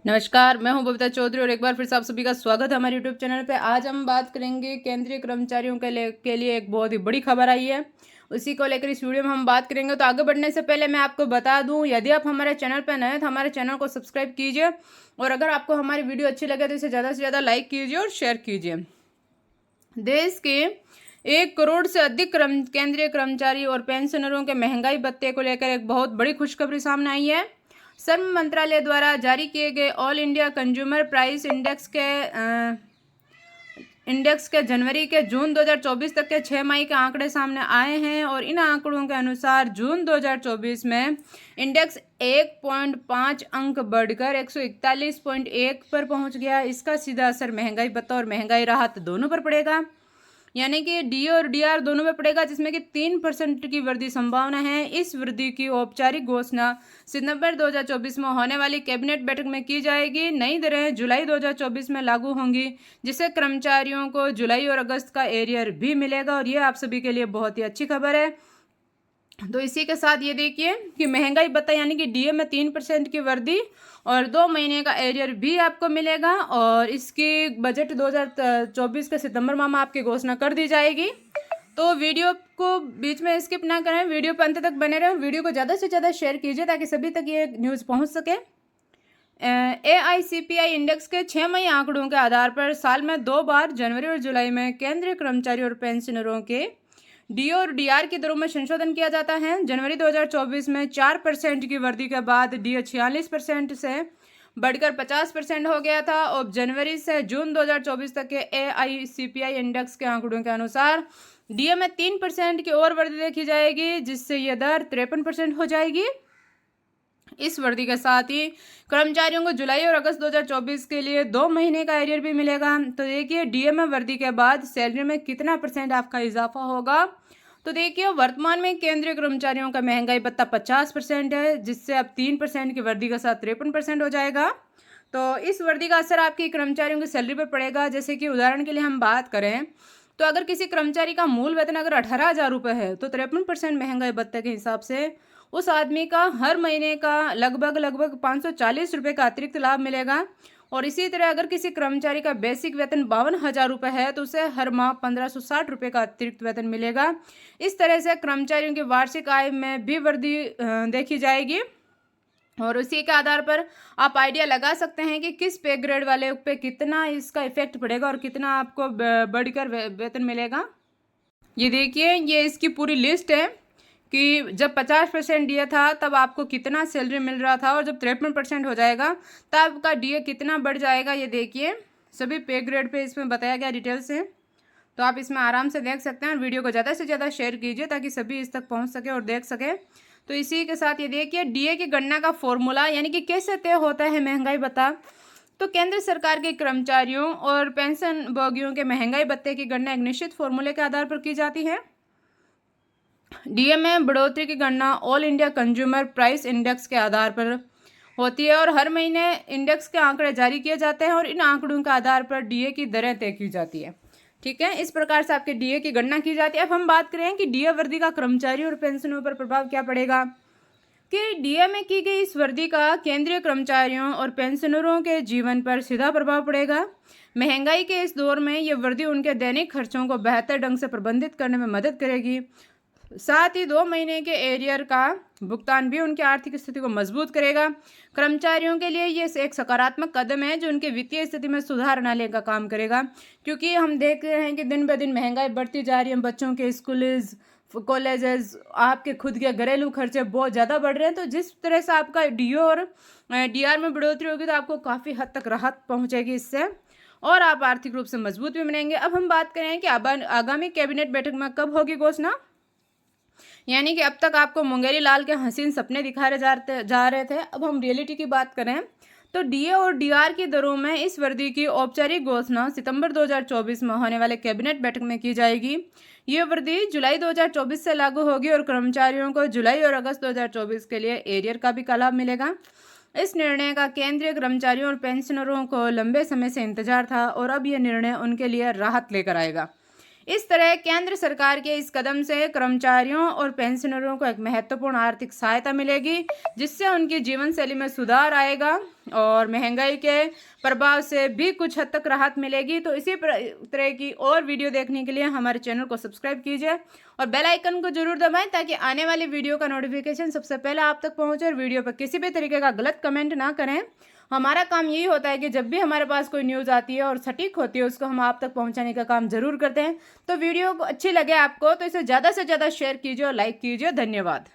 नमस्कार, मैं हूं बबीता चौधरी और एक बार फिर से आप सभी का स्वागत है हमारे यूट्यूब चैनल पे। आज हम बात करेंगे केंद्रीय कर्मचारियों के लिए एक बहुत ही बड़ी खबर आई है, उसी को लेकर इस वीडियो में हम बात करेंगे। तो आगे बढ़ने से पहले मैं आपको बता दूं, यदि आप हमारे चैनल पर नए हैं तो हमारे चैनल को सब्सक्राइब कीजिए और अगर आपको हमारी वीडियो अच्छी लगे तो इसे ज़्यादा से ज़्यादा लाइक कीजिए और शेयर कीजिए। देश के 1 करोड़ से अधिक केंद्रीय कर्मचारी और पेंशनरों के महंगाई भत्ते को लेकर एक बहुत बड़ी खुशखबरी सामने आई है। श्रम मंत्रालय द्वारा जारी किए गए all India consumer price index के जनवरी के जून 2024 तक के 6 मई के आंकड़े सामने आए हैं और इन आंकड़ों के अनुसार जून 2024 में इंडेक्स 1.5 अंक बढ़कर 141.1 पर पहुंच गया। इसका सीधा असर महंगाई भत्ता और महंगाई राहत दोनों पर पड़ेगा, यानी कि डी और डीआर दोनों में पड़ेगा, जिसमें कि 3% की वृद्धि संभावना है। इस वृद्धि की औपचारिक घोषणा सितंबर 2024 में होने वाली कैबिनेट बैठक में की जाएगी। नई दरें जुलाई 2024 में लागू होंगी, जिससे कर्मचारियों को जुलाई और अगस्त का एरियर भी मिलेगा और ये आप सभी के लिए बहुत ही अच्छी खबर है। तो इसी के साथ ये देखिए कि महंगाई भत्ता यानी कि डीए में 3% की वृद्धि और 2 महीने का एरियर भी आपको मिलेगा और इसकी बजट 2024 के सितंबर माह में आपकी घोषणा कर दी जाएगी। तो वीडियो को बीच में स्किप ना करें, वीडियो पर अंत तक बने रहें, वीडियो को ज़्यादा से ज़्यादा शेयर कीजिए ताकि सभी तक ये न्यूज़ पहुंच सके। AICPI इंडेक्स के 6 मई आंकड़ों के आधार पर साल में 2 बार जनवरी और जुलाई में केंद्रीय कर्मचारी और पेंशनरों के डी और डीआर की दरों में संशोधन किया जाता है। जनवरी 2024 में 4% की वृद्धि के बाद डी 46% से बढ़कर 50% हो गया था और जनवरी से जून 2024 तक के AICPI इंडेक्स के आंकड़ों के अनुसार डीए में 3% की और वृद्धि देखी जाएगी, जिससे यह दर 53% हो जाएगी। इस वृद्धि के साथ ही कर्मचारियों को जुलाई और अगस्त 2024 के लिए 2 महीने का एरियर भी मिलेगा। तो देखिए डीए में वृद्धि के बाद सैलरी में कितना % आपका इजाफा होगा। तो देखिए वर्तमान में केंद्रीय कर्मचारियों का महंगाई भत्ता 50% है, जिससे अब 3% की वृद्धि के साथ 53% हो जाएगा। तो इस वृद्धि का असर आपकी कर्मचारियों की सैलरी पर पड़ेगा। जैसे कि उदाहरण के लिए हम बात करें तो अगर किसी कर्मचारी का मूल वेतन अगर 18,000 रुपये है तो 53% महंगाई भत्ते के हिसाब से उस आदमी का हर महीने का लगभग 540 रुपये का अतिरिक्त लाभ मिलेगा। और इसी तरह अगर किसी कर्मचारी का बेसिक वेतन 52,000 रुपये है तो उसे हर माह 1,560 रुपये का अतिरिक्त वेतन मिलेगा। इस तरह से कर्मचारियों की वार्षिक आय में भी वृद्धि देखी जाएगी और उसी के आधार पर आप आइडिया लगा सकते हैं कि किस पे ग्रेड वाले पे कितना इसका इफेक्ट पड़ेगा और कितना आपको बढ़कर वेतन मिलेगा। ये देखिए ये इसकी पूरी लिस्ट है कि जब 50% डीए था तब आपको कितना सैलरी मिल रहा था और जब 53% हो जाएगा तब आपका डीए कितना बढ़ जाएगा। ये देखिए सभी पे ग्रेड पे इसमें बताया गया डिटेल से, तो आप इसमें आराम से देख सकते हैं। वीडियो को ज़्यादा से ज़्यादा शेयर कीजिए ताकि सभी इस तक पहुंच सके और देख सके। तो इसी के साथ ये देखिए डीए की गणना का फॉर्मूला यानी कि कैसे तय होता है महंगाई भत्ता। तो केंद्र सरकार के कर्मचारियों और पेंशन भोगियों के महंगाई भत्ते की गणना एक निश्चित फॉर्मूले के आधार पर की जाती है। डीए में बढ़ोतरी की गणना all India consumer price index के आधार पर होती है और हर महीने इंडेक्स के आंकड़े जारी किए जाते हैं और इन आंकड़ों के आधार पर डीए की दरें तय की जाती है। ठीक है, इस प्रकार से आपके डीए की गणना की जाती है। अब हम बात करें कि डीए वृद्धि का कर्मचारियों और पेंशनों पर प्रभाव क्या पड़ेगा। कि डीए में की गई इस वृद्धि का केंद्रीय कर्मचारियों और पेंशनरों के जीवन पर सीधा प्रभाव पड़ेगा। महंगाई के इस दौर में यह वृद्धि उनके दैनिक खर्चों को बेहतर ढंग से प्रबंधित करने में मदद करेगी। साथ ही 2 महीने के एरियर का भुगतान भी उनकी आर्थिक स्थिति को मजबूत करेगा। कर्मचारियों के लिए ये एक सकारात्मक कदम है जो उनके वित्तीय स्थिति में सुधार लाने का काम करेगा, क्योंकि हम देख रहे हैं कि दिन ब दिन महंगाई बढ़ती जा रही है। बच्चों के स्कूल्स कॉलेजेस आपके खुद के घरेलू खर्चे बहुत ज़्यादा बढ़ रहे हैं। तो जिस तरह से आपका डीओ और डीआर में बढ़ोतरी होगी तो आपको काफ़ी हद तक राहत पहुंचेगी इससे और आप आर्थिक रूप से मजबूत भी बनेंगे। अब हम बात करें कि आगामी कैबिनेट बैठक में कब होगी घोषणा, यानी कि अब तक आपको मुंगेरी लाल के हसीन सपने दिखाए जा रहे थे। अब हम रियलिटी की बात करें तो डीए और डीआर की दरों में इस वृद्धि की औपचारिक घोषणा सितंबर 2024 में होने वाले कैबिनेट बैठक में की जाएगी। ये वृद्धि जुलाई 2024 से लागू होगी और कर्मचारियों को जुलाई और अगस्त 2024 के लिए एरियर का भी लाभ मिलेगा। इस निर्णय का केंद्रीय कर्मचारियों और पेंशनरों को लंबे समय से इंतजार था और अब यह निर्णय उनके लिए राहत लेकर आएगा। इस तरह केंद्र सरकार के इस कदम से कर्मचारियों और पेंशनरों को एक महत्वपूर्ण आर्थिक सहायता मिलेगी, जिससे उनकी जीवन शैली में सुधार आएगा और महंगाई के प्रभाव से भी कुछ हद तक राहत मिलेगी। तो इसी तरह की और वीडियो देखने के लिए हमारे चैनल को सब्सक्राइब कीजिए और बेल आइकन को जरूर दबाएं ताकि आने वाली वीडियो का नोटिफिकेशन सबसे पहले आप तक पहुंचे और वीडियो पर किसी भी तरीके का गलत कमेंट ना करें। हमारा काम यही होता है कि जब भी हमारे पास कोई न्यूज़ आती है और सटीक होती है उसको हम आप तक पहुंचाने का काम जरूर करते हैं। तो वीडियो को अच्छी लगे आपको तो इसे ज़्यादा से ज़्यादा शेयर कीजिए और लाइक कीजिए। धन्यवाद।